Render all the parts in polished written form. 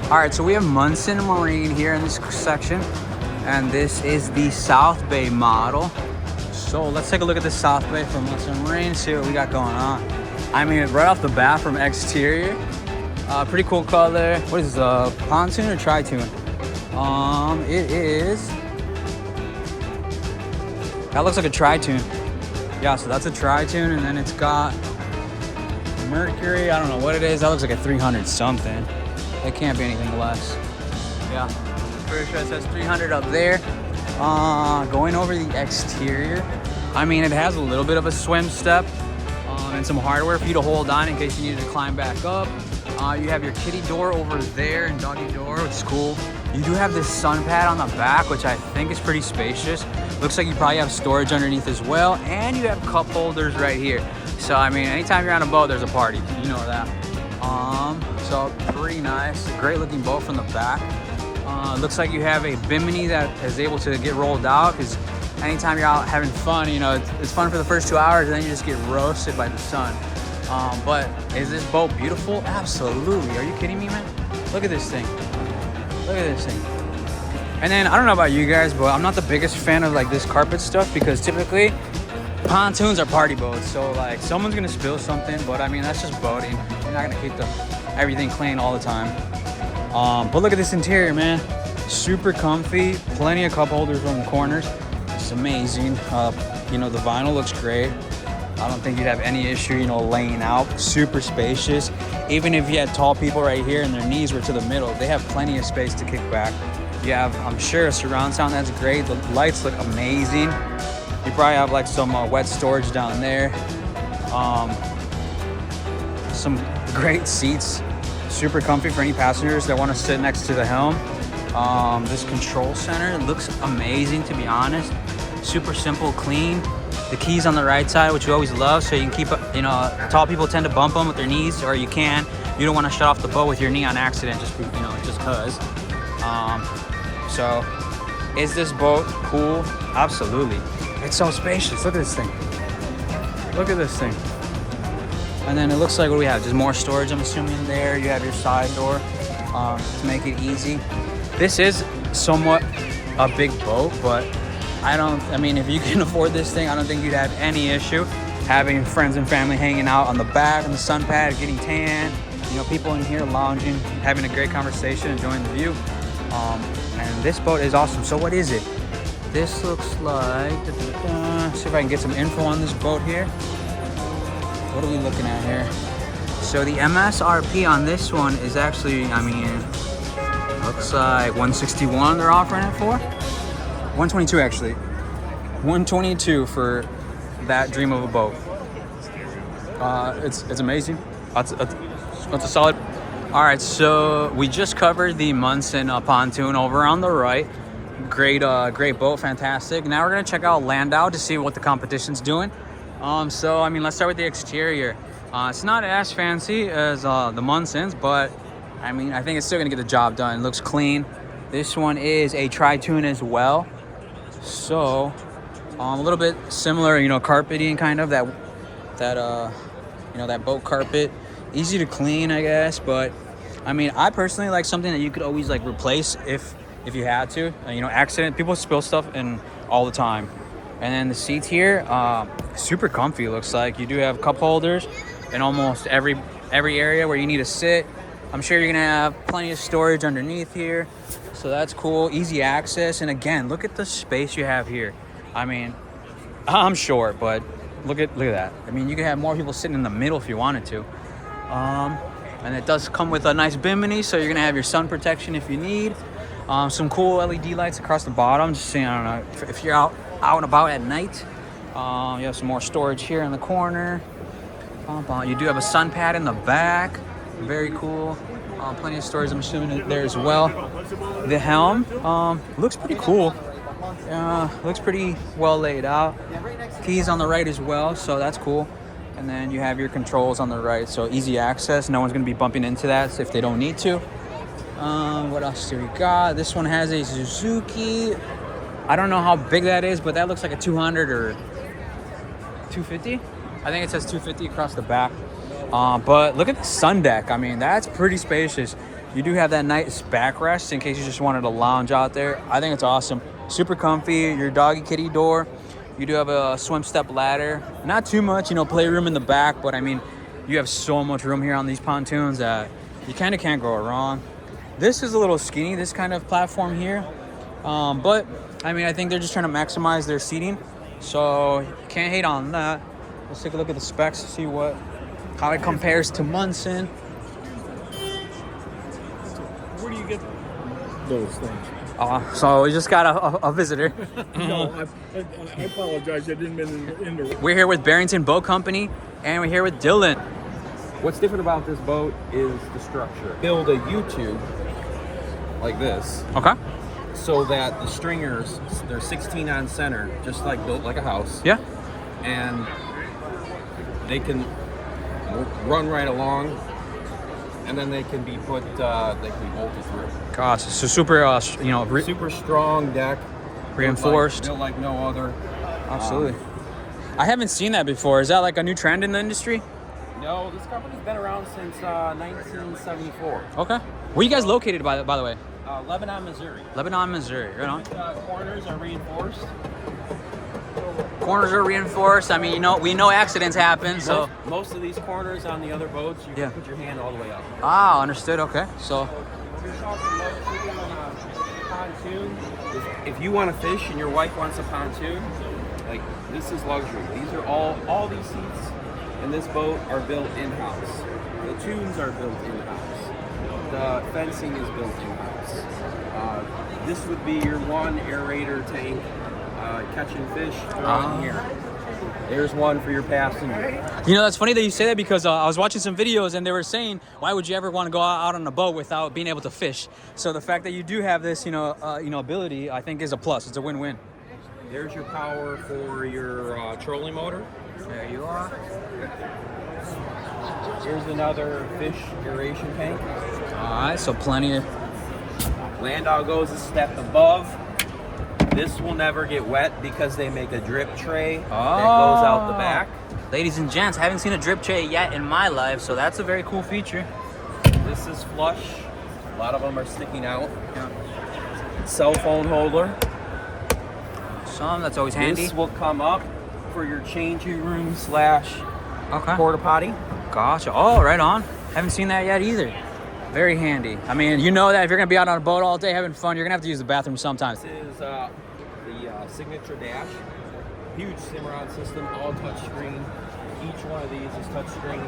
All right, so we have Munson Marine here in this section, and this is the South Bay model. So let's take a look at the South Bay from Munson Marine, see what we got going on. I mean, right off the bat from exterior, pretty cool color. What is this, pontoon or tri-tune? It is, that looks like a tri-tune. Yeah, so that's a tri-tune, and then it's got Mercury, I don't know what it is. That looks like a 300 something. It can't be anything less. Yeah, pretty sure it says 300 up there. Going over the exterior, I mean, it has a little bit of a swim step and some hardware for you to hold on in case you needed to climb back up. You have your kitty door over there and doggy door, which is cool. You do have this sun pad on the back, which I think is pretty spacious. Looks like you probably have storage underneath as well, and you have cup holders right here. So I mean, anytime you're on a boat, there's a party. You know that. So pretty nice. Great looking boat from the back. Looks like you have a bimini that is able to get rolled out, because anytime you're out having fun, you know, it's fun for the first 2 hours, and then you just get roasted by the sun. But is this boat beautiful? Absolutely. Are you kidding me, man? Look at this thing. Look at this thing. And then I don't know about you guys, but I'm not the biggest fan of like this carpet stuff, because typically pontoons are party boats. So like someone's gonna spill something, but I mean, that's just boating. You're not gonna keep everything clean all the time. But look at this interior, man. Super comfy, plenty of cup holders on the corners. It's amazing. You know, the vinyl looks great. I don't think you'd have any issue, you know, laying out. Super spacious. Even if you had tall people right here and their knees were to the middle, they have plenty of space to kick back. You have, I'm sure, a surround sound that's great. The lights look amazing. You probably have like some wet storage down there. Some great seats. Super comfy for any passengers that want to sit next to the helm. This control center looks amazing, to be honest. Super simple, clean. The keys on the right side, which you always love, so you can keep, you know, tall people tend to bump them with their knees, or you can. You don't want to shut off the boat with your knee on accident, just, you know, just cause. So, is this boat cool? Absolutely. It's so spacious. Look at this thing. Look at this thing. And then it looks like, what do we have? Just more storage, I'm assuming, there. You have your side door to make it easy. This is somewhat a big boat, but I mean, if you can afford this thing, I don't think you'd have any issue having friends and family hanging out on the back, on the sun pad, getting tan. You know, people in here lounging, having a great conversation, enjoying the view. And this boat is awesome. So what is it? This looks like, see if I can get some info on this boat here. What are we looking at here? So the MSRP on this one is actually, I mean, looks like 161 they're offering it for. 122 actually. 122 for that dream of a boat. It's amazing. That's a solid. All right, so we just covered the Munson pontoon over on the right. Great boat, fantastic. Now we're gonna check out Landau to see what the competition's doing. So I mean, let's start with the exterior. It's not as fancy as the Munson's, but I mean, I think it's still gonna get the job done. It looks clean. This one is a tri-tune as well. So a little bit similar, you know, carpeting kind of, that you know, that boat carpet. Easy to clean, I guess, but I mean, I personally like something that you could always like replace if you had to. You know, accident, people spill stuff in all the time. And then the seats here, super comfy. Looks like you do have cup holders in almost every area where you need to sit. I'm sure you're gonna have plenty of storage underneath here, so that's cool. Easy access, and again, look at the space you have here. I mean, I'm short, but look at that. I mean, you can have more people sitting in the middle if you wanted to. And it does come with a nice bimini, so you're gonna have your sun protection if you need. Some cool LED lights across the bottom, just saying, I don't know, if you're out and about at night. You have some more storage here in the corner. You do have a sun pad in the back, very cool. Plenty of storage, I'm assuming, there as well. The helm looks pretty cool. Looks pretty well laid out. Keys on the right as well, so that's cool. And then you have your controls on the right, so easy access. No one's gonna be bumping into that if they don't need to. What else do we got? This one has a Suzuki. I don't know how big that is, but that looks like a 200 or 250. I think it says 250 across the back. But look at the sun deck. I mean, that's pretty spacious. You do have that nice backrest in case you just wanted to lounge out there. I think it's awesome. Super comfy. Your doggy kitty door. You do have a swim step ladder. Not too much, playroom in the back, but I mean, you have so much room here on these pontoons that you kind of can't go wrong. This is a little skinny, this kind of platform here. But I mean, I think they're just trying to maximize their seating. So you can't hate on that. Let's take a look at the specs to see how it compares to Munson. Where do you get those things? So we just got a visitor. No, I apologize. I didn't mean to interrupt. We're here with Barrington Boat Company, and we're here with Dylan. What's different about this boat is the structure. Build a U-tube like this, Okay. so that the stringers, they're 16 on center, just like built like a house. Yeah. And they can run right along, and then they can be put, they can be bolted through. Gosh, so super, Super strong deck, reinforced. built like no other. Absolutely. I haven't seen that before. Is that like a new trend in the industry? No, this company's been around since 1974. Okay. Where you guys located, by the way? Lebanon, Missouri. Lebanon, Missouri. Right on. Corners are reinforced. Corners are reinforced. I mean, we know accidents happen, so. Most of these corners on the other boats, you Yeah. can put your hand all the way up. Ah, understood. Okay. So. If you're talking low seating on a pontoon, if you want to fish and your wife wants a pontoon, like, this is luxury. These are all these seats in this boat are built in-house. The tunes are built in-house. The fencing is built in-house. This would be your one aerator tank, catching fish, throwing here. There's one for your passenger. That's funny that you say that because I was watching some videos and they were saying, why would you ever want to go out on a boat without being able to fish? So the fact that you do have this, ability, I think is a plus. It's a win-win. There's your power for your trolling motor. There you are. Here's another fish aeration tank. All right, so plenty of. Landau goes a step above. This will never get wet because they make a drip tray that goes out the back. Ladies and gents, haven't seen a drip tray yet in my life, so that's a very cool feature. This is flush. A lot of them are sticking out. Yeah. Cell phone holder. That's always handy. This will come up for your changing room / Okay. porta potty. Gotcha. Oh, right on. Haven't seen that yet either. Very handy. I mean, that if you're gonna be out on a boat all day having fun, you're gonna have to use the bathroom sometimes. This is the signature dash. Huge Cimarron system, all touchscreen. Each one of these is touchscreen.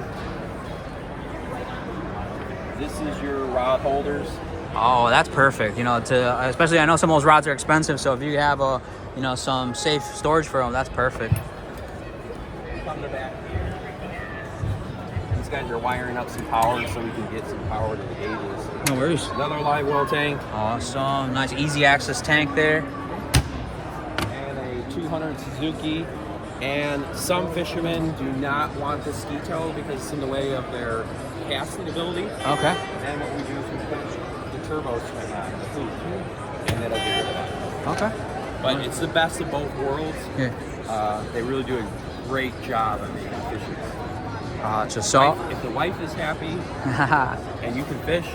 This is your rod holders. Oh, that's perfect. Especially I know some of those rods are expensive, so if you have some safe storage for them, that's perfect. Come to back here. These guys are wiring up some power so we can get some power to the gauges. No worries. Another live well tank. Awesome. Nice easy access tank there. And a 200 Suzuki. And some fishermen do not want the ski tow because it's in the way of their casting ability. Okay. And what we do is we put the turbo swing on the hoop, and it'll get rid of that. Okay. But it's the best of both worlds. Yeah. They really do a great job of making fishing. If the wife is happy and you can fish,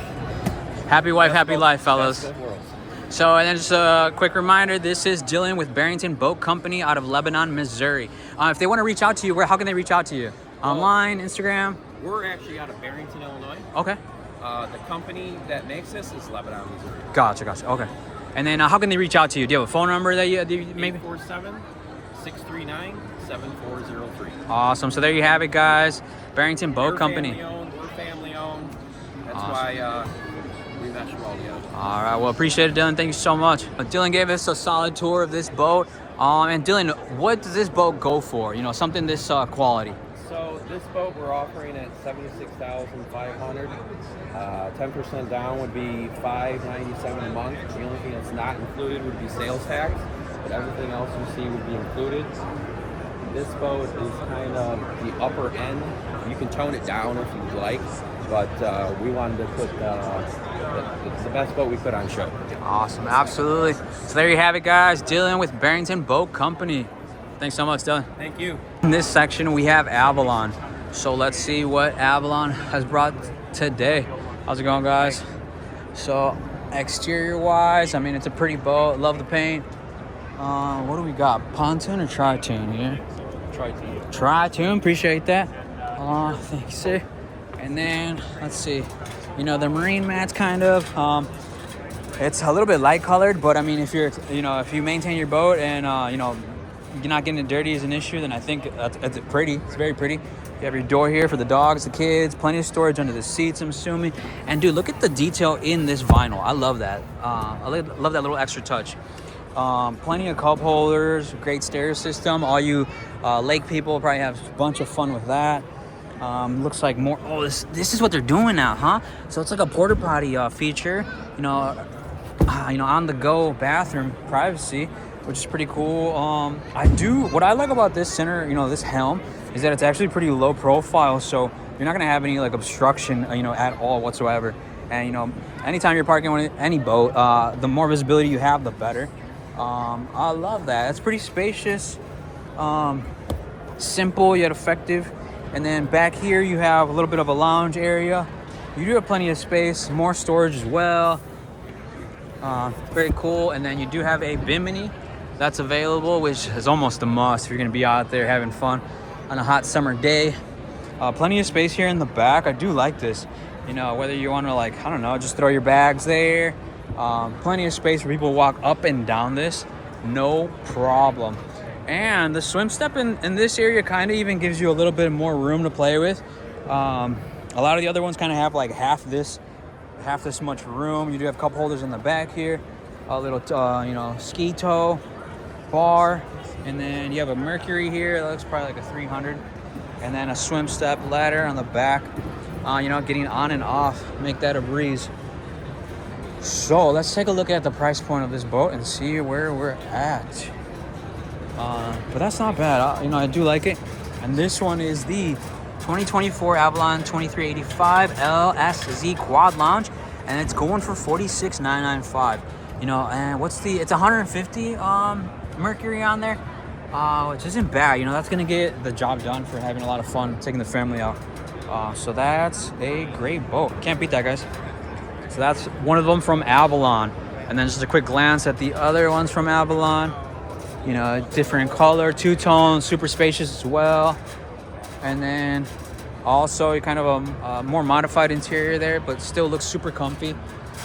happy wife, happy life, fellas. Best of both worlds. So, and then just a quick reminder, this is Dylan with Barrington Boat Company out of Lebanon, Missouri. If they want to reach out to you, how can they reach out to you? Online, Instagram? We're actually out of Barrington, Illinois. Okay. The company that makes this is Lebanon, Missouri. Gotcha. Okay. And then how can they reach out to you? Do you have a phone number that you maybe? 847-639-7403. Awesome. So there you have it, guys. Barrington Boat Company. We're family owned. That's why we mesh well together. All right. Well, appreciate it, Dylan. Thank you so much. Dylan gave us a solid tour of this boat. And Dylan, what does this boat go for? Something this quality. So this boat we're offering at $76,500. 10% down would be $597 a month. The only thing that's not included would be sales tax, but everything else you see would be included. This boat is kind of the upper end. You can tone it down if you'd like, but we wanted to put the best boat we could on show. Awesome, absolutely. So there you have it, guys. Dylan with Barrington Boat Company. Thanks so much, Dylan. Thank you. In this section, we have Avalon. So let's see what Avalon has brought today. How's it going, guys? So exterior wise, I mean, it's a pretty boat. Love the paint. What do we got? Pontoon or tri-tune here? Tri-tune. Tri-tune, appreciate that. Thanks, sir. And then let's see, you know, the marine mats kind of. It's a little bit light colored, but I mean, if you're, you know, if you maintain your boat and you know, you're not getting it dirty is an issue, then I think it's pretty. It's very pretty. You have your door here for the dogs, the kids, plenty of storage under the seats, I'm assuming. And dude, look at the detail in this vinyl. I love that. I love that little extra touch. Plenty of cup holders, great stereo system. All you lake people probably have a bunch of fun with that. Looks like more. Oh, this is what they're doing now, huh? So it's like a porta potty feature. You know, on the go bathroom privacy, which is pretty cool. What I like about this center, you know, this helm, is that it's actually pretty low profile, so you're not gonna have any like obstruction, you know, at all whatsoever. And you know, anytime you're parking on any boat, the more visibility you have, the better. I love that. It's pretty spacious, simple yet effective. And then back here you have a little bit of a lounge area. You do have plenty of space, more storage as well. Very cool. And then you do have a bimini that's available, which is almost a must if you're gonna be out there having fun on a hot summer day. Plenty of space here in the back. I do like this. You know, whether you want to, like, I don't know, just throw your bags there. Plenty of space for people to walk up and down this, no problem. And the swim step in this area kind of even gives you a little bit more room to play with. A lot of the other ones kind of have like half this much room. You do have cup holders in the back here, a little you know, ski tow bar, and then you have a Mercury here that looks probably like a 300, and then a swim step ladder on the back. You know, getting on and off, make that a breeze. So let's take a look at the price point of this boat and see where we're at. But that's not bad. You know, I do like it. And this one is the 2024 Avalon 2385 LSZ Quad Lounge, and it's going for $46,995. You know, and it's 150 Mercury on there, which isn't bad. You know, that's gonna get the job done for having a lot of fun taking the family out. So that's a great boat. Can't beat that, guys. So that's one of them from Avalon. And then just a quick glance at the other ones from Avalon. You know, different color, two-tone, super spacious as well. And then also kind of a more modified interior there, but still looks super comfy.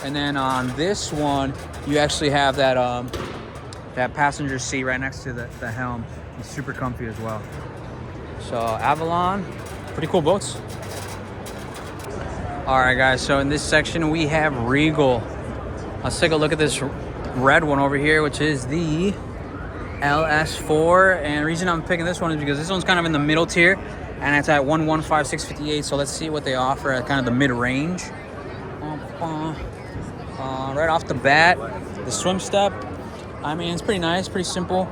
And then on this one, you actually have that passenger seat right next to the helm. It's super comfy as well. So Avalon, pretty cool boats. All right, guys, so in this section we have Regal. Let's take a look at this red one over here, which is the LS4. And the reason I'm picking this one is because this one's kind of in the middle tier, and it's at 115,658. So let's see what they offer at kind of the mid-range. Right off the bat, the swim step, I mean, it's pretty nice, pretty simple.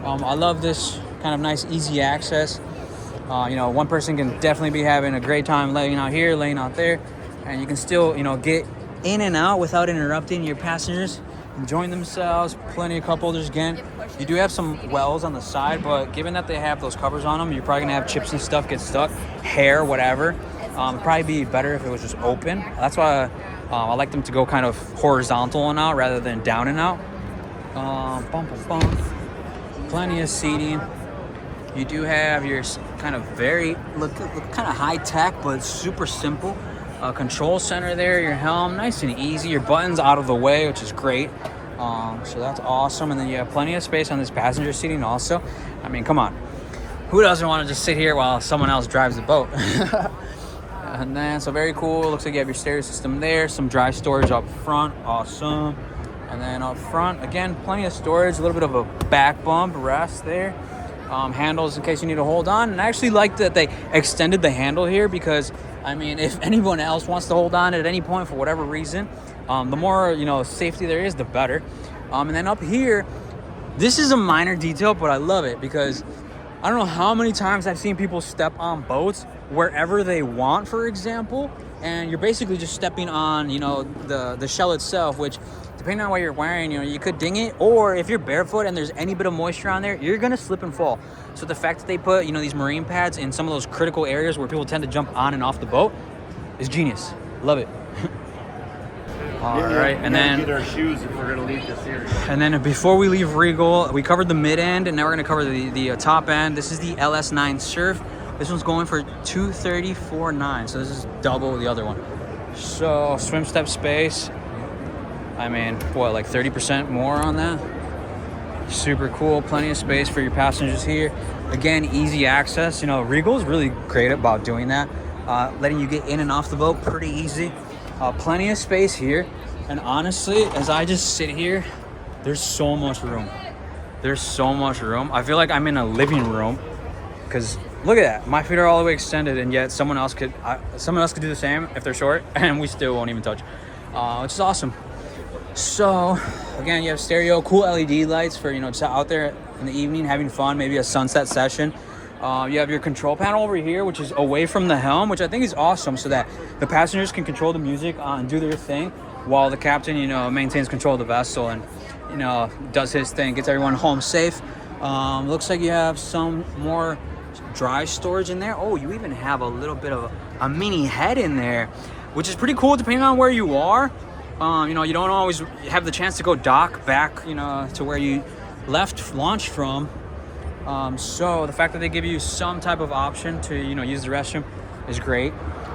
I love this kind of nice, easy access. You know, one person can definitely be having a great time laying out here, laying out there, and you can still, you know, get in and out without interrupting your passengers, enjoying themselves. Plenty of cup holders again. You do have some wells on the side, but given that they have those covers on them, you're probably gonna have chips and stuff get stuck, hair, whatever. It'd probably be better if it was just open. That's why I like them to go kind of horizontal and out rather than down and out. Plenty of seating. You do have your kind of look kind of high tech, but super simple. Control center there, your helm, nice and easy. Your buttons out of the way, which is great. So that's awesome. And then you have plenty of space on this passenger seating also. I mean, come on. Who doesn't want to just sit here while someone else drives the boat? And then, so very cool. Looks like you have your stereo system there. Some dry storage up front. Awesome. And then up front, again, plenty of storage. A little bit of a back bump rest there. Handles in case you need to hold on. And I actually like that they extended the handle here because, I mean, if anyone else wants to hold on at any point for whatever reason, the more, you know, safety there is, the better. And then up here, this is a minor detail, but I love it because I don't know how many times I've seen people step on boats wherever they want, for example, and you're basically just stepping on, you know, the shell itself, which depending on what you're wearing, you know, you could ding it, or if you're barefoot and there's any bit of moisture on there, you're gonna slip and fall. So the fact that they put, you know, these marine pads in some of those critical areas where people tend to jump on and off the boat is genius. Love it. All right, and then get our shoes if we're gonna leave this area. And then before we leave Regal, we covered the mid end, and now we're gonna cover the top end. This is the LS9 Surf. This one's going for $234.9, so this is double the other one. So swim step space, I mean, what, like 30% more on that? Super cool, plenty of space for your passengers here. Again, easy access. You know, Regal is really great about doing that, letting you get in and off the boat pretty easy. Plenty of space here, and honestly, as I just sit here, there's so much room. There's so much room. I feel like I'm in a living room, because look at that. My feet are all the way extended, and yet someone else could do the same if they're short, and we still won't even touch, which is awesome. So again, you have stereo, cool LED lights for, you know, just out there in the evening having fun, maybe a sunset session. You have your control panel over here, which is away from the helm, which I think is awesome, so that the passengers can control the music and do their thing, while the captain, you know, maintains control of the vessel and, you know, does his thing, gets everyone home safe. Looks like you have some more dry storage in there. Oh, you even have a little bit of a mini head in there, which is pretty cool depending on where you are. You know, you don't always have the chance to go dock back, you know, to where you launched from. So the fact that they give you some type of option to, you know, use the restroom is great.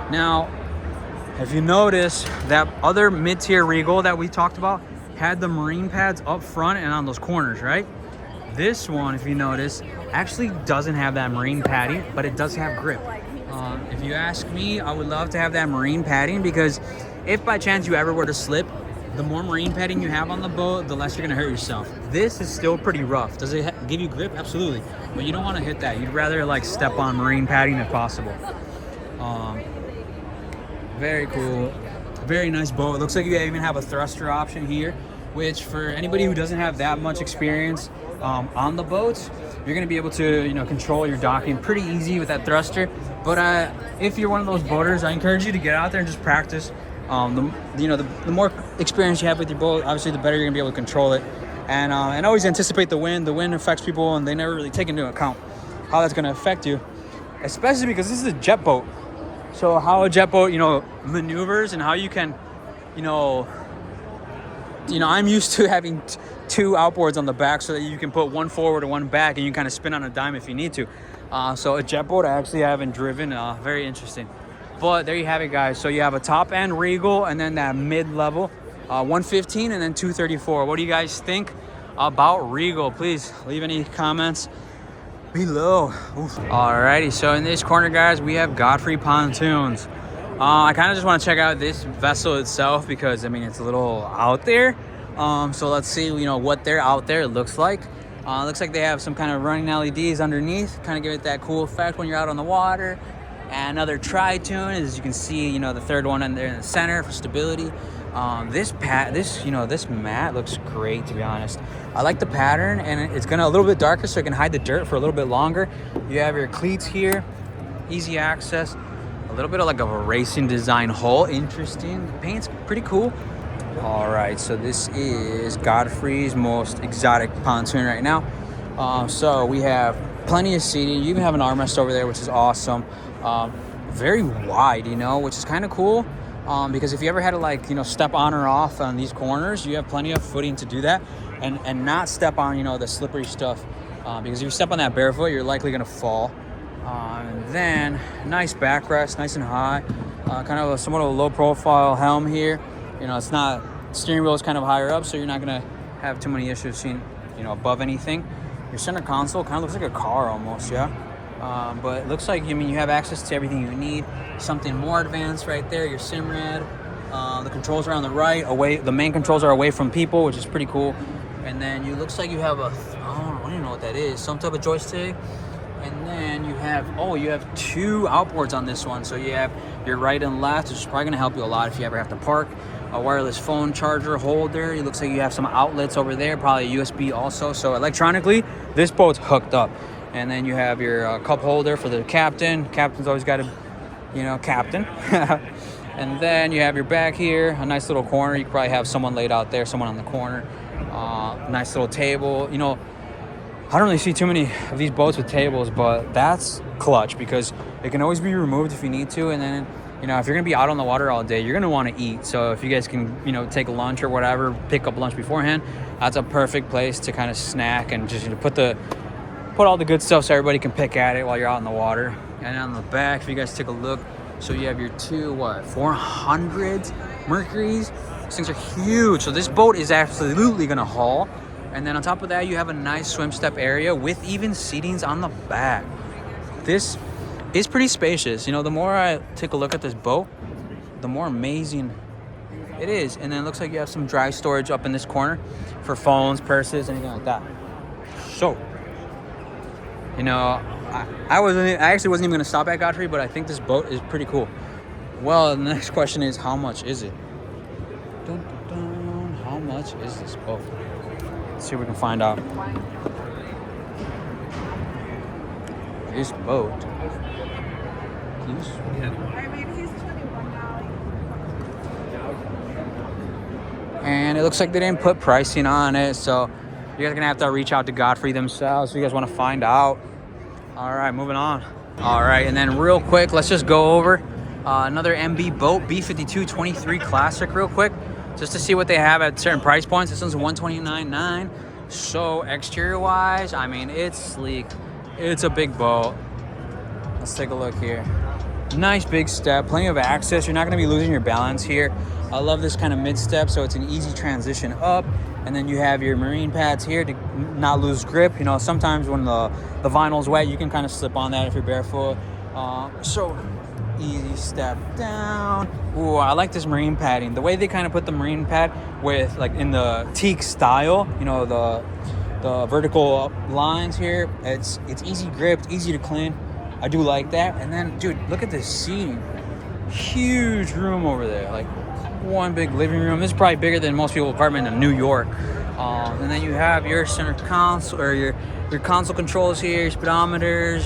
Now, if you notice, that other mid-tier Regal that we talked about had the marine pads up front and on those corners, right? This one, if you notice, actually doesn't have that marine padding, but it does have grip. If you ask me, I would love to have that marine padding, because if by chance you ever were to slip, the more marine padding you have on the boat, the less you're gonna hurt yourself. This is still pretty rough. Does it give you grip? Absolutely. But you don't wanna hit that. You'd rather like step on marine padding if possible. Very cool. Very nice boat. It looks like you even have a thruster option here, which for anybody who doesn't have that much experience on the boats, you're gonna be able to, you know, control your docking pretty easy with that thruster. But if you're one of those boaters, I encourage you to get out there and just practice. The more experience you have with your boat, obviously the better you're gonna be able to control it, and always anticipate the wind. The wind affects people, and they never really take into account how that's gonna affect you, especially because this is a jet boat. So how a jet boat, you know, maneuvers and how you can, you know, I'm used to having two outboards on the back so that you can put one forward and one back, and you kind of spin on a dime if you need to. So a jet boat I actually haven't driven. Very interesting. But there you have it, guys. So you have a top end Regal, and then that mid level 115, and then 234. What do you guys think about Regal? Please leave any comments below. Oof. Alrighty, so in this corner, guys, we have Godfrey pontoons. I kind of just want to check out this vessel itself, because I mean, it's a little out there. So let's see, you know, what they're out there looks like. Looks like they have some kind of running LEDs underneath, kind of give it that cool effect when you're out on the water. And another tri-tune, as you can see, you know, the third one in there in the center for stability. This mat looks great, to be honest. I like the pattern, and it's gonna a little bit darker so it can hide the dirt for a little bit longer. You have your cleats here, easy access, a little bit of like a racing design hull. Interesting. The paint's pretty cool. All right, so this is Godfrey's most exotic pontoon right now. So we have plenty of seating. You even have an armrest over there, which is awesome. Very wide, you know, which is kind of cool, because if you ever had to, like, you know, step on or off on these corners, you have plenty of footing to do that, and not step on, you know, the slippery stuff, because if you step on that barefoot, you're likely gonna fall. And then nice backrest, nice and high, kind of somewhat of a low profile helm here. You know, it's not, steering wheel is kind of higher up, so you're not gonna have too many issues seeing, you know, above anything. Your center console kind of looks like a car almost, yeah. But it looks like, I mean, you have access to everything you need. Something more advanced right there, your SIMRAD. The controls are on the right, the main controls are away from people, which is pretty cool. And then you looks like you have I don't even know what that is, some type of joystick. And then you have two outboards on this one. So you have your right and left, which is probably gonna help you a lot if you ever have to park. A wireless phone charger holder. It looks like you have some outlets over there, probably a USB also. So electronically, this boat's hooked up. And then you have your cup holder for the captain. Captain's always got to, you know, captain. And then you have your back here, a nice little corner. You could probably have someone laid out there, someone on the corner. Nice little table. You know, I don't really see too many of these boats with tables, but that's clutch, because it can always be removed if you need to. And then you know, if you're gonna be out on the water all day, you're gonna want to eat. So if you guys can, you know, take a lunch or whatever, pick up lunch beforehand, that's a perfect place to kind of snack and just, you know, put all the good stuff so everybody can pick at it while you're out in the water. And on the back, if you guys take a look, so you have your two 400s Mercuries. These things are huge. So this boat is absolutely gonna haul. And then on top of that, you have a nice swim step area with even seatings on the back. This is pretty spacious. You know, the more I take a look at this boat, the more amazing it is. And then it looks like you have some dry storage up in this corner for phones, purses, anything like that. So, you know, I actually wasn't even gonna stop at Godfrey, but I think this boat is pretty cool. Well, the next question is, how much is it? Dun, dun, dun. How much is this boat? Let's see if we can find out. This boat. And it looks like they didn't put pricing on it, so you guys are gonna have to reach out to Godfrey themselves if you guys want to find out. All right, moving on. All right, and then real quick, let's just go over another MB boat, B52 23 Classic real quick, just to see what they have at certain price points. This one's $129.9. So exterior wise, I mean, it's sleek. It's a big boat. Let's take a look here. Nice big step, plenty of access. You're not gonna be losing your balance here. I love this kind of mid step, so it's an easy transition up. And then you have your marine pads here to not lose grip. You know, sometimes when the vinyl's wet, you can kind of slip on that if you're barefoot. So easy step down. Ooh, I like this marine padding. The way they kind of put the marine pad with, like, in the teak style, you know, the vertical lines here, it's easy gripped, easy to clean. I do like that. And then, dude, look at this seating. Huge room over there, like one big living room. This is probably bigger than most people's apartment in New York. And then you have your center console, or your console controls here, your speedometers,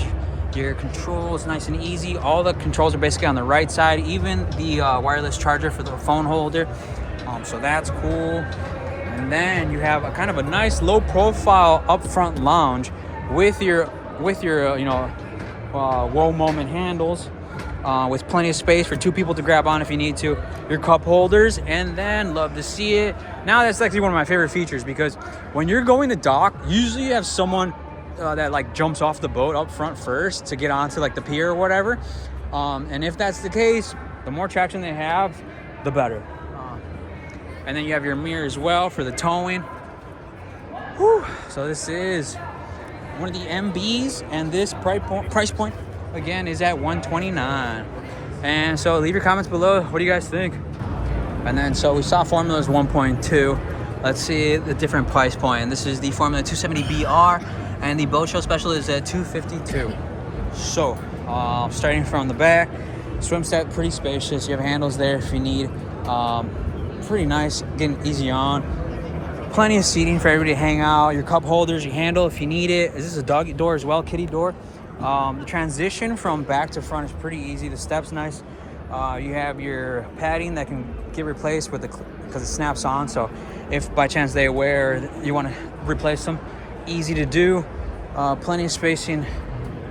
your controls, nice and easy. All the controls are basically on the right side, even the wireless charger for the phone holder. So that's cool. And then you have a kind of a nice low profile up front lounge with your you know, whoa moment handles, with plenty of space for two people to grab on if you need to. Your cup holders, and then love to see it. Now that's actually one of my favorite features, because when you're going to dock, usually you have someone that like jumps off the boat up front first to get onto like the pier or whatever. And if that's the case, the more traction they have, the better. And then you have your mirror as well for the towing. Whew. So this is one of the MBs, and this price point again is at $129. And so leave your comments below. What do you guys think? And then so we saw Formula's 1.2. Let's see the different price point. And this is the Formula 270BR, and the boat show special is at $252. So starting from the back, swim set, pretty spacious. You have handles there if you need. Pretty nice, getting easy on. Plenty of seating for everybody to hang out. Your cup holders, your handle if you need it. This is a doggy door as well, kitty door. The transition from back to front is pretty easy. The step's nice. You have your padding that can get replaced with because it snaps on. So if by chance they wear, you want to replace them, easy to do. Plenty of spacing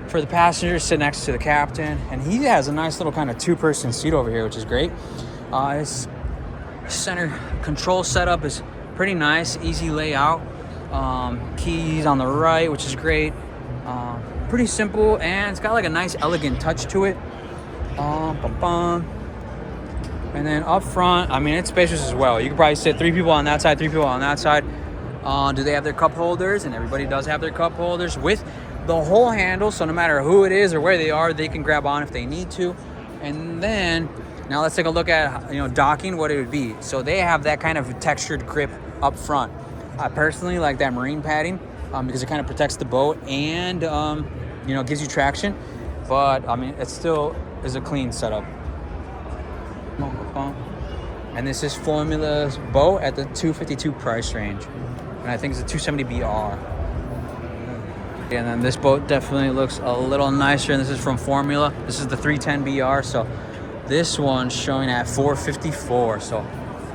for the passengers, sit next to the captain, and he has a nice little kind of two-person seat over here, which is great. His center control setup is pretty nice, easy layout. Keys on the right, which is great. Pretty simple, and it's got like a nice elegant touch to it. And then up front, I mean, it's spacious as well. You can probably sit 3 people on that side, 3 people on that side. Do they have their cup holders? And everybody does have their cup holders with the whole handle, so no matter who it is or where they are, they can grab on if they need to. And then now let's take a look at, you know, docking, what it would be. So they have that kind of textured grip up front. I personally like that marine padding because it kind of protects the boat and you know, gives you traction. But I mean, it still is a clean setup. And this is Formula's boat at the $252 price range, and I think it's a 270BR. And then this boat definitely looks a little nicer, and this is from Formula. This is the 310BR, so this one's showing at $454. So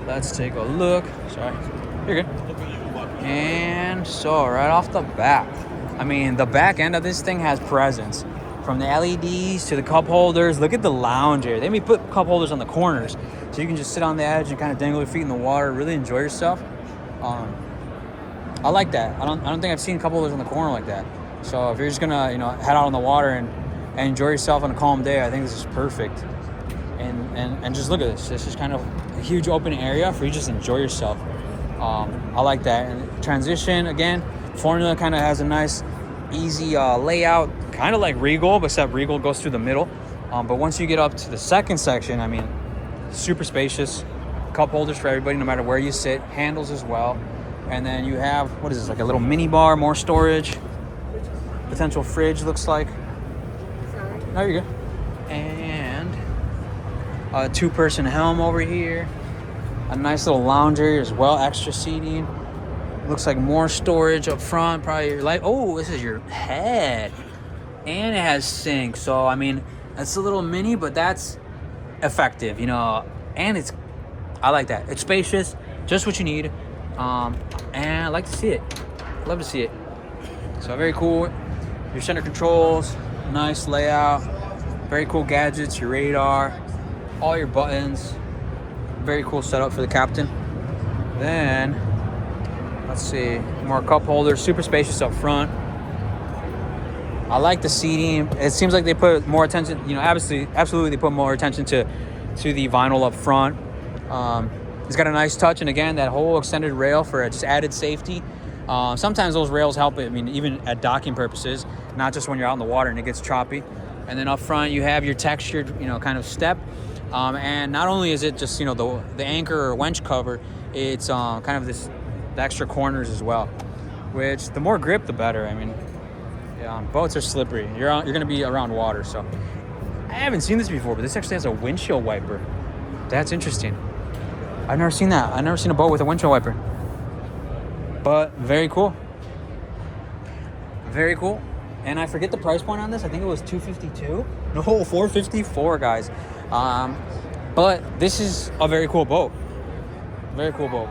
let's take a look. Sorry, you're good. And so right off the bat, I mean, the back end of this thing has presence. From the LEDs to the cup holders. Look at the lounge area. They may put cup holders on the corners, so you can just sit on the edge and kind of dangle your feet in the water, really enjoy yourself. I like that. I don't think I've seen cup holders on the corner like that. So if you're just gonna, head out on the water and enjoy yourself on a calm day, I think this is perfect. And just look at this. This is kind of a huge open area for you to just enjoy yourself. I like that. And transition, again, formula kind of has a nice, easy layout, kind of like Regal, except Regal goes through the middle. But once you get up to the second section, I mean, super spacious. Cup holders for everybody, no matter where you sit. Handles as well. And then you have, what is this, like a little mini bar, more storage. Potential fridge, looks like. Sorry. No, you're good. And a 2-person helm over here. A nice little lounge area as well, extra seating. Looks like more storage up front, probably your light. Oh, this is your head. And it has sink. So, I mean, it's a little mini, but that's effective, And I like that. It's spacious, just what you need. And I like to see it. Love to see it. So very cool. Your center controls, nice layout. Very cool gadgets, your radar, all your buttons. Very cool setup for the captain. Then, let's see, more cup holders, super spacious up front. I like the seating. It seems like they put more attention, absolutely they put more attention to the vinyl up front. It's got a nice touch, and again, that whole extended rail for just added safety. Sometimes those rails help, even at docking purposes, not just when you're out in the water and it gets choppy. And then up front, you have your textured, kind of step. And not only is it just, the anchor or winch cover, it's kind of the extra corners as well, which the more grip, the better. Boats are slippery. You're going to be around water, so. I haven't seen this before, but this actually has a windshield wiper. That's interesting. I've never seen that. I've never seen a boat with a windshield wiper. But very cool. Very cool. And I forget the price point on this. I think it was $252. No, $454, guys. But this is a very cool boat. Very cool boat.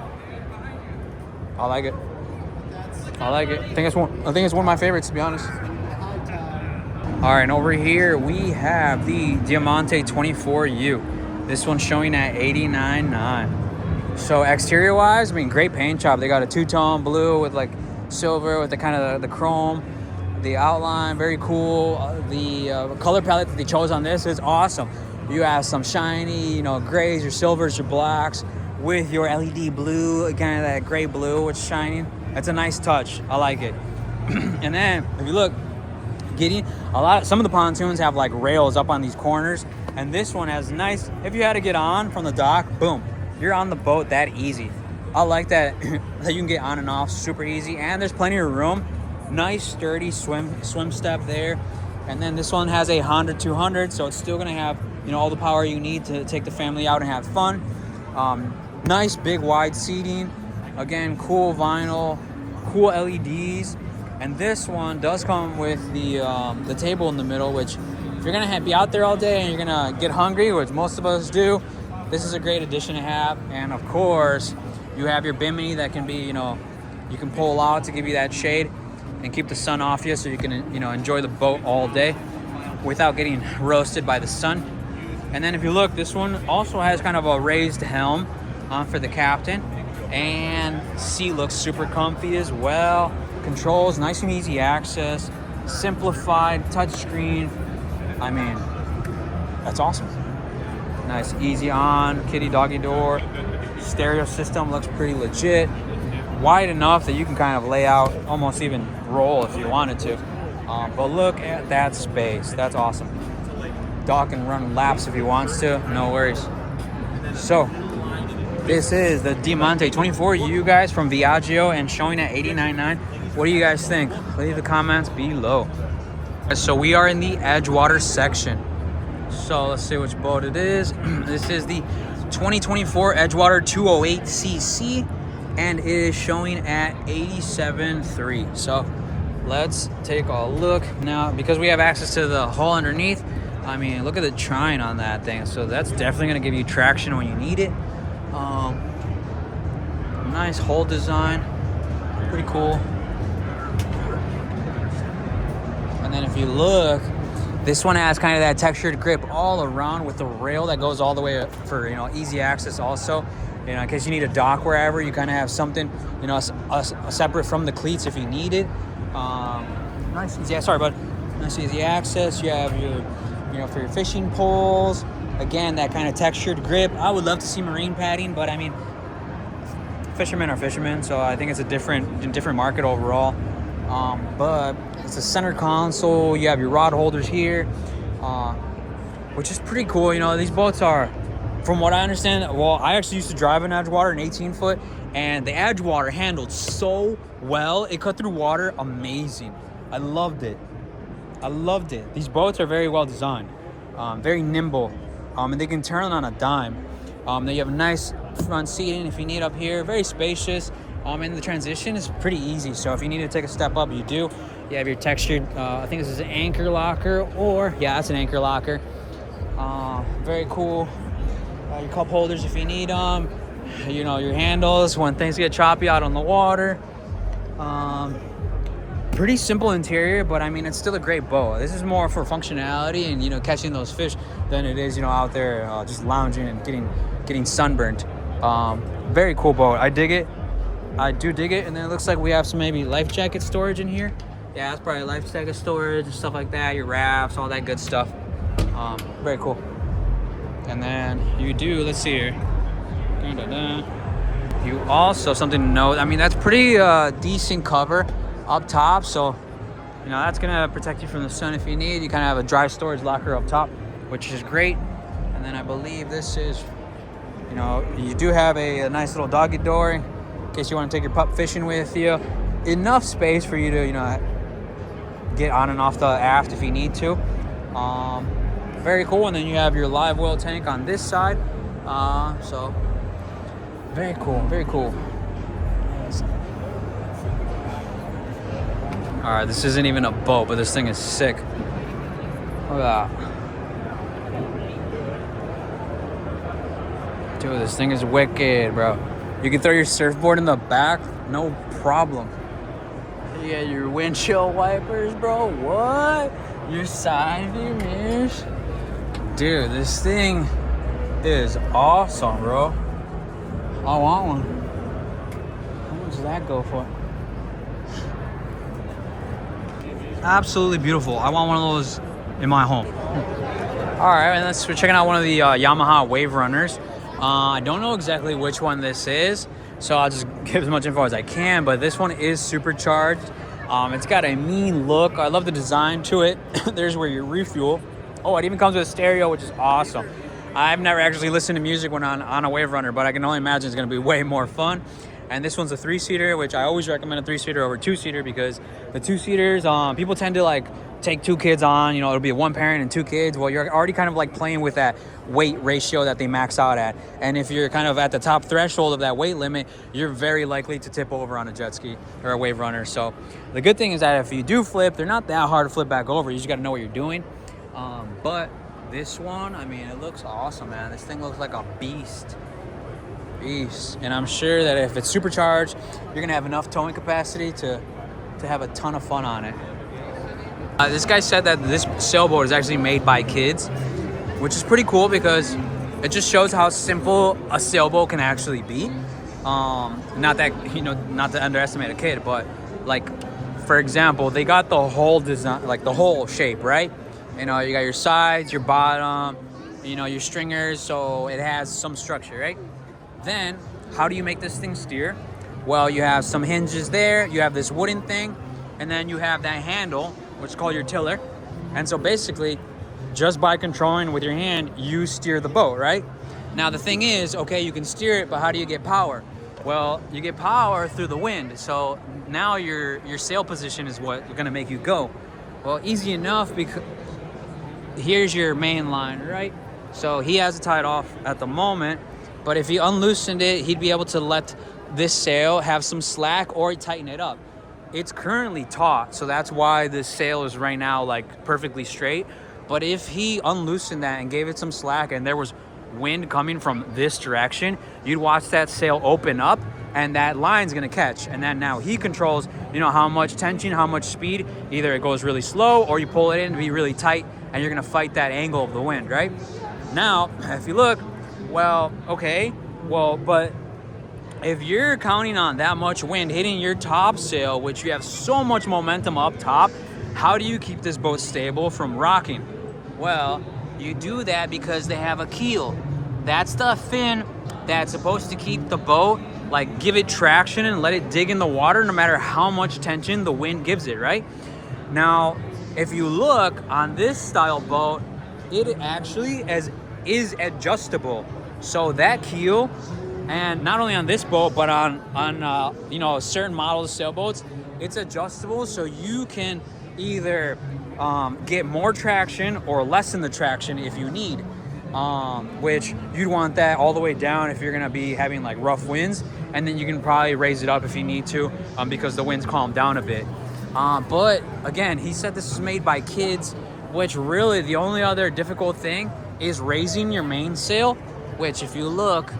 I like it. I like it. I think it's one of my favorites, to be honest. All right, and over here we have the Diamante 24U. This one's showing at $89.9. So exterior wise, great paint job. They got a two-tone blue with like silver with the kind of the chrome, the outline, very cool. The color palette that they chose on this is awesome. You have some shiny, grays, your silvers, your blacks, with your LED blue, kind of that gray blue, which is shining. That's a nice touch. I like it. And then if you look, some of the pontoons have like rails up on these corners, and this one has nice. If you had to get on from the dock, boom, you're on the boat that easy. I like that that you can get on and off super easy, and there's plenty of room. Nice sturdy swim step there. And then this one has a Honda 200, so it's still gonna have all the power you need to take the family out and have fun. Nice big wide seating. Again, cool vinyl, cool LEDs. And this one does come with the table in the middle, which if you're gonna be out there all day and you're gonna get hungry, which most of us do, this is a great addition to have. And of course, you have your bimini that can be, you can pull out to give you that shade and keep the sun off you, so you can, enjoy the boat all day without getting roasted by the sun. And then if you look, this one also has kind of a raised helm for the captain, and seat looks super comfy as well. Controls, nice and easy access, simplified touchscreen. That's awesome. Nice, easy on, kitty doggy door. Stereo system looks pretty legit. Wide enough that you can kind of lay out, almost even roll if you wanted to. But look at that space. That's awesome. Dock and run laps if he wants to, no worries. So, this is the Diamante 24U, guys, from Viaggio, and showing at $89.9. What do you guys think? Leave the comments below. So we are in the Edgewater section. So let's see which boat it is. This is the 2024 Edgewater 208cc, and it is showing at $87.3. So let's take a look now, because we have access to the hull underneath. Look at the trine on that thing. So that's definitely going to give you traction when you need it. Nice hull design, pretty cool. And then if you look, This one has kind of that textured grip all around with the rail that goes all the way up for, you know, easy access also. You know, in case you need a dock wherever, you kind of have something, you know, separate from the cleats if you need it. Nice easy, sorry, bud. Nice easy access. You have your, you know, for your fishing poles. Again, that kind of textured grip. I would love to see marine padding, but I mean, fishermen are fishermen, so I think it's a different market overall. But it's a center console. You have your rod holders here, which is pretty cool. You know, these boats are, from what I understand, well, I actually used to drive an Edgewater, an 18-foot, and the Edgewater handled so well. It cut through water amazing. I loved it. I loved it. These boats are very well designed, very nimble, and they can turn on a dime. Then you have nice front seating if you need up here, very spacious. And the transition is pretty easy. So if you need to take a step up, you do. You have your textured, I think this is an anchor locker, or yeah, that's an anchor locker. Very cool. Your cup holders if you need them. You know, your handles when things get choppy out on the water. Pretty simple interior, but I mean, it's still a great boat. This is more for functionality and, you know, catching those fish than it is, you know, out there just lounging and getting sunburned. Very cool boat. I dig it. I do dig it. And then it looks like we have some maybe life jacket storage in here. Yeah, that's probably life jacket storage and stuff like that. Your rafts, all that good stuff. Very cool. And then you do, let's see here. You also, something to note, I mean, that's pretty decent cover up top. So, you know, that's gonna protect you from the sun if you need. You kind of have a dry storage locker up top, which is great. And then I believe this is, you know, you do have a nice little doggy door in case you want to take your pup fishing with you. Enough space for you to, you know, get on and off the aft if you need to. Very cool. And then you have your live oil tank on this side. So very cool, very cool. All right, this isn't even a boat, but this thing is sick. Look at that. Dude, this thing is wicked, bro. You can throw your surfboard in the back, no problem. You got your windshield wipers, bro. What? Your side view mirrors. Dude, this thing is awesome, bro. I want one. How much does that go for? Absolutely beautiful. I want one of those in my home. All right, and we're checking out one of the Yamaha WaveRunners. I don't know exactly which one this is, so I'll just give as much info as I can, but this one is supercharged. It's got a mean look. I love the design to it. There's where you refuel. Oh, it even comes with a stereo, which is awesome. I've never actually listened to music when on a WaveRunner, but I can only imagine it's going to be way more fun. And this one's a 3-seater, which I always recommend a 3-seater over 2-seater because the 2-seaters, people tend to like take 2 kids on, you know, it'll be 1 parent and 2 kids. Well, you're already kind of like playing with that weight ratio that they max out at. And if you're kind of at the top threshold of that weight limit, you're very likely to tip over on a jet ski or a WaveRunner. So the good thing is that if you do flip, they're not that hard to flip back over. You just got to know what you're doing. But this one, I mean, it looks awesome, man. This thing looks like a beast. And I'm sure that if it's supercharged, you're gonna have enough towing capacity to have a ton of fun on it. This guy said that this sailboat is actually made by kids, which is pretty cool because it just shows how simple a sailboat can actually be. Not that, you know, not to underestimate a kid, but like, for example, they got the whole design, like the whole shape, right? You know, you got your sides, your bottom, you know, your stringers, so it has some structure, right? Then, how do you make this thing steer? Well, you have some hinges there, you have this wooden thing, and then you have that handle, which is called your tiller. And so basically, just by controlling with your hand, you steer the boat, right? Now the thing is, okay, you can steer it, but how do you get power? Well, you get power through the wind. So now your sail position is what's gonna make you go. Well, easy enough because here's your main line, right? So he has it tied off at the moment. But if he unloosened it, he'd be able to let this sail have some slack or tighten it up. It's currently taut, so that's why this sail is right now like perfectly straight. But if he unloosened that and gave it some slack and there was wind coming from this direction, you'd watch that sail open up and that line's gonna catch. And then now he controls, you know, how much tension, how much speed. Either it goes really slow or you pull it in to be really tight and you're gonna fight that angle of the wind, right? Now, if you look, well, okay, well, but if you're counting on that much wind hitting your topsail, which you have so much momentum up top, how do you keep this boat stable from rocking? Well, you do that because they have a keel. That's the fin that's supposed to keep the boat, like give it traction and let it dig in the water no matter how much tension the wind gives it, right? Now, if you look on this style boat, it actually is adjustable. So that keel, and not only on this boat, but on you know, certain models of sailboats, it's adjustable so you can either get more traction or lessen the traction if you need. Which you'd want that all the way down if you're gonna be having like rough winds, and then you can probably raise it up if you need to, because the winds calm down a bit. But again, he said this is made by kids, which really the only other difficult thing is raising your mainsail, which if you look,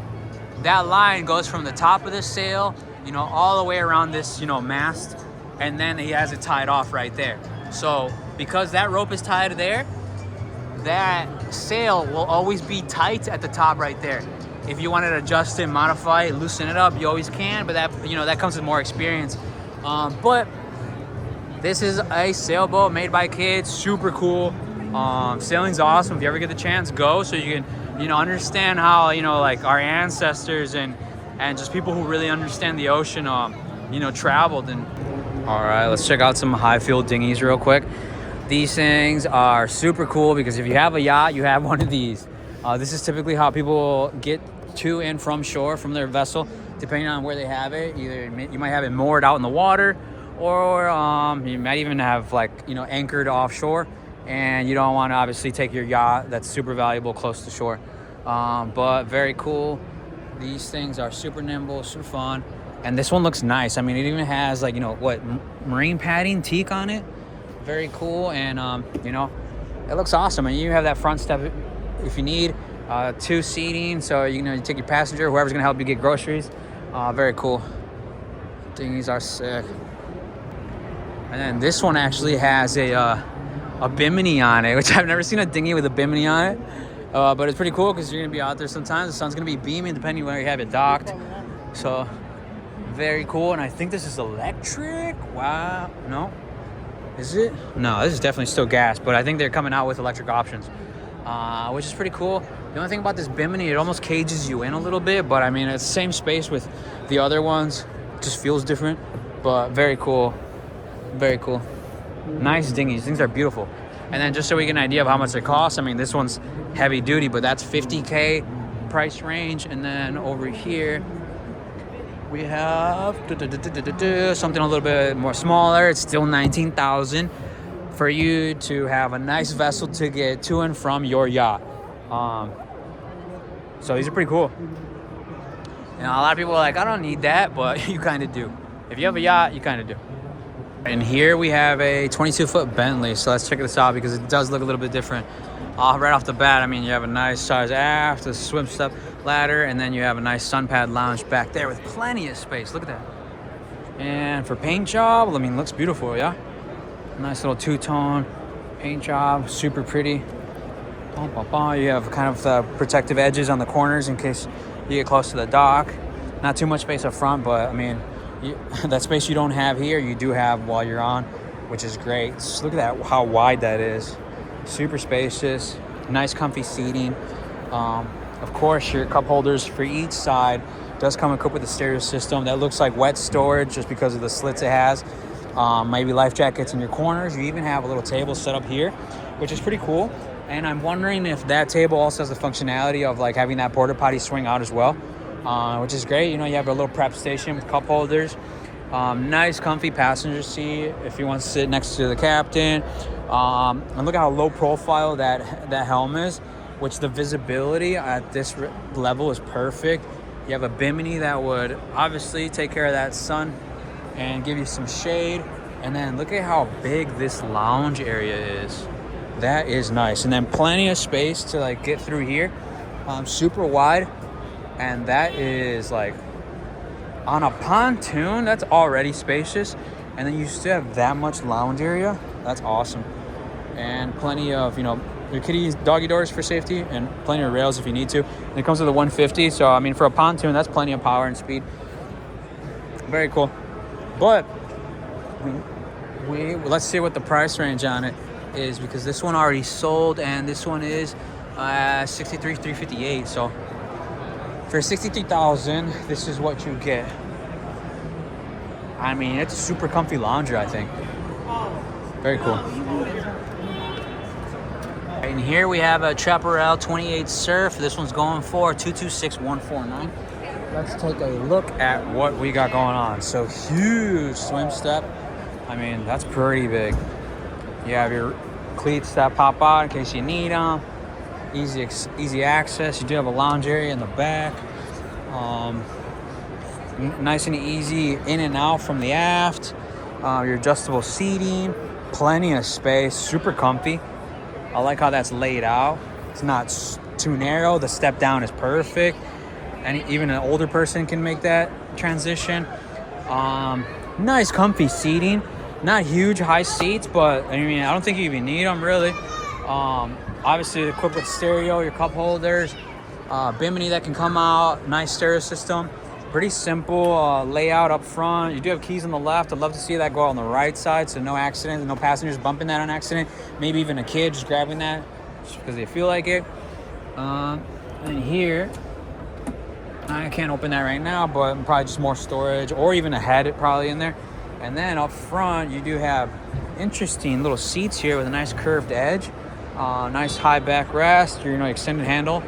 that line goes from the top of the sail, you know, all the way around this, you know, mast, and then he has it tied off right there. So because that rope is tied there, that sail will always be tight at the top right there. If you wanted to adjust it, modify it, loosen it up, you always can, but that, you know, that comes with more experience. But this is a sailboat made by kids, super cool. Sailing's awesome. If you ever get the chance, go, so you can, you know, understand how, you know, like our ancestors and just people who really understand the ocean, you know, traveled. And all right, let's check out some high fuel dinghies real quick. These things are super cool because if you have a yacht, you have one of these. This is typically how people get to and from shore from their vessel, depending on where they have it. Either you might have it moored out in the water, or you might even have, like, you know, anchored offshore, and you don't want to obviously take your yacht that's super valuable close to shore. But very cool. These things are super nimble, super fun, and this one looks nice. I mean, it even has, like, you know, what, marine padding, teak on it. Very cool, and you know, it looks awesome. And you have that front step if you need, 2 seating, so you know, you take your passenger, whoever's gonna help you get groceries. Very cool. Dinghies are sick. And then this one actually has a bimini on it, which I've never seen a dinghy with a bimini on it. But it's pretty cool because you're gonna be out there sometimes. The sun's gonna be beaming depending on where you have it docked. So very cool. And I think this is electric. Wow. No. Is it? No, this is definitely still gas, but I think they're coming out with electric options, which is pretty cool. The only thing about this bimini, it almost cages you in a little bit, but I mean, it's the same space with the other ones. It just feels different, but very cool. Very cool. Nice dinghies. Things are beautiful. And then just so we get an idea of how much it costs, I mean, this one's heavy duty, but that's $50K price range. And then over here, we have something a little bit more smaller. It's still $19,000 for you to have a nice vessel to get to and from your yacht. So these are pretty cool. You know, a lot of people are like, I don't need that, but you kind of do. If you have a yacht, you kind of do. And here we have a 22-foot Bentley. So let's check this out because it does look a little bit different. Right off the bat, I mean, you have a nice size aft, a swim step ladder, and then you have a nice sun pad lounge back there with plenty of space. Look at that. And for paint job, I mean, looks beautiful, yeah? Nice little two-tone paint job, super pretty. You have kind of the protective edges on the corners in case you get close to the dock. Not too much space up front, but I mean, that space you don't have here, you do have while you're on, which is great. Just look at that, how wide that is. Super spacious, nice comfy seating. Of course, your cup holders for each side does come equipped with a stereo system that looks like wet storage just because of the slits it has. Maybe life jackets in your corners. You even have a little table set up here, which is pretty cool. And I'm wondering if that table also has the functionality of like having that porta potty swing out as well, which is great. You know, you have a little prep station with cup holders. Nice comfy passenger seat if you want to sit next to the captain. And look at how low profile that helm is, which the visibility at this level is perfect. You have a bimini that would obviously take care of that sun and give you some shade. And then look at how big this lounge area is. That is nice. And then plenty of space to like get through here. Super wide. And that is like on a pontoon, that's already spacious. And then you still have that much lounge area. That's awesome. and plenty of, you know, your kitty doggy doors for safety, and plenty of rails if you need to. And it comes with a 150, so I mean, for a pontoon, that's plenty of power and speed. Very cool. But let's see what the price range on it is, because this one already sold, and this one is $63,358. So for $63,000, this is what you get. I mean, it's a super comfy lounger, I think. Very cool. And here we have a Chaperel 28 Surf. This one's going for $226,149. Let's take a look at what we got going on. So huge swim step. I mean, that's pretty big. You have your cleats that pop out in case you need them. Easy access. You do have a lounge area in the back. Nice and easy in and out from the aft. Your adjustable seating. Plenty of space. Super comfy. I like how that's laid out. It's not too narrow. The step down is perfect. And even an older person can make that transition. Nice comfy seating. Not huge high seats, but I mean, I don't think you even need them really. Obviously equipped with stereo, your cup holders, bimini that can come out, nice stereo system. Pretty simple layout up front. You do have keys on the left. I'd love to see that go on the right side, so no accidents, no passengers bumping that on accident. Maybe even a kid just grabbing that just because they feel like it. And here, I can't open that right now, but probably just more storage, or even a head probably in there. And then up front, you do have interesting little seats here with a nice curved edge, nice high backrest, your extended handle.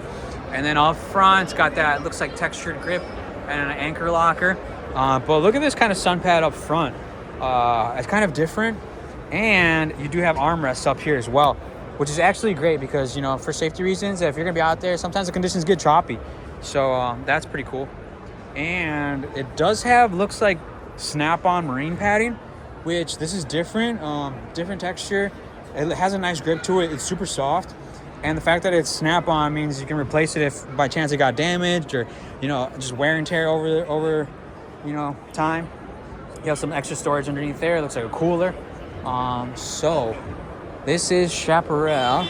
And then up front, it's got that, looks like textured grip and an anchor locker. But look at this kind of sun pad up front. It's kind of different. And you do have armrests up here as well, which is actually great because, for safety reasons, if you're gonna be out there, sometimes the conditions get choppy. So that's pretty cool. And it does have, looks like, snap-on marine padding, which this is different, different texture. It has a nice grip to it. It's super soft. And the fact that it's snap-on means you can replace it if by chance it got damaged or, just wear and tear over time. You have some extra storage underneath there. It looks like a cooler. So this is Chaperel.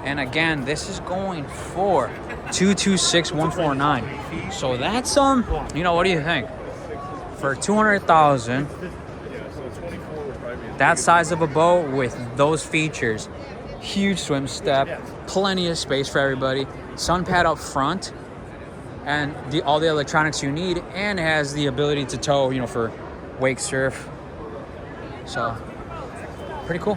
And again, this is going for $226,149. So that's what do you think? For $200,000, that size of a boat with those features, huge swim step, plenty of space for everybody, sun pad up front, and all the electronics you need, and has the ability to tow, for wake surf. So pretty cool.